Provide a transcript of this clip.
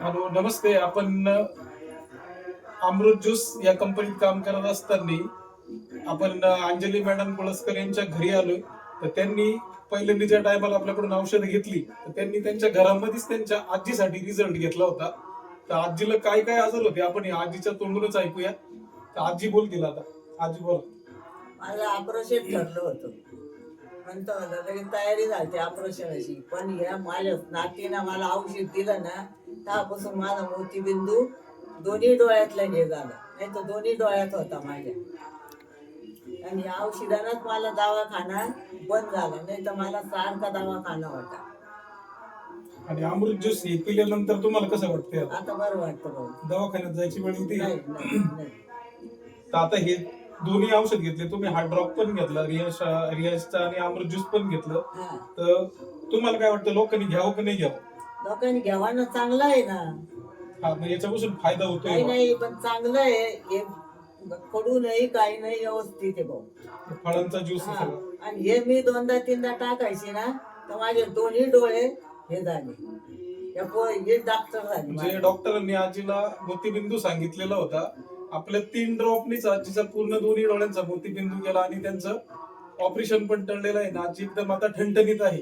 Hello, नमस्ते. आपण अमृत juice या कंपनीत काम करत असताना आपण अंजली मॅडम कुळसकर यांच्या घरी आलोय. तर त्यांनी पहिल्यांदा ज्या टायमाला आपल्याकडून औषधं घेतली तर त्यांनी त्यांच्या घरामध्येच त्यांच्या आजीसाठी रिझल्ट घेतला होता. तर आजीला काय काय आजार होते आपण या आजीच्या तोंडूनच ऐकूया. तर आजी बोलतील आता. आजी बोल. माझं ऑपरेशन ठरलं होतं. म्हणतो लगेच तयारी झाली ऑपरेशनाची. पण या माझ्या नातीनं मला औषध दिलं ना, तेव्हापासून माझा मोतीबिंदू दोन्ही डोळ्यातलं हे झालं. नाही तर दोन्ही डोळ्यात होता माझ्या. आणि या औषधानंच मला दवाखाना बंद झाला, नाही तर मला सारखा दवाखाना होता. आणि अमृत ज्यूस हे पिल्यानंतर तुम्हाला कसं वाटतंय आता? आता बरं वाटतं भाऊ. दवाखान्यात जायची वेळ येते का? नाही नाही नाही. तर आता हे दोन्ही औषध घेतले तुम्ही, हा ड्रॉप पण घेतला रियाजचा आणि अमृत ज्यूस पण घेतलं. हा. तर तुम्हाला काय वाटतं लोकांनी घ्यावं की नाही घ्यावं? लोकांनी घ्यावानं चांगलं आहे ना. हा, मग याच्यापासून फायदा काही होतोय बा. नाही, पण चांगलं आहे हे. कडू नाही, काही नाही, व्यवस्थित आहे भाऊ. फळांचा ज्यूस हा. सगळं. आणि हे मी दोनदा तीनदा टाकायचे ना, तर माझे दोन्ही डोळे हे झाले. हे डॉक्टर झाले म्हणजे माझे. डॉक्टरांनी आजीला मोतीबिंदू सांगितलेला होता. आपल्या 3 ड्रॉपनीच आजीचा पूर्ण दोन्ही डोळ्यांचा मोतीबिंदू गेला आणि त्यांचं ऑपरेशन पण टळलेलं आहे ना. आजी एकदम आता ठणठणीत आहे.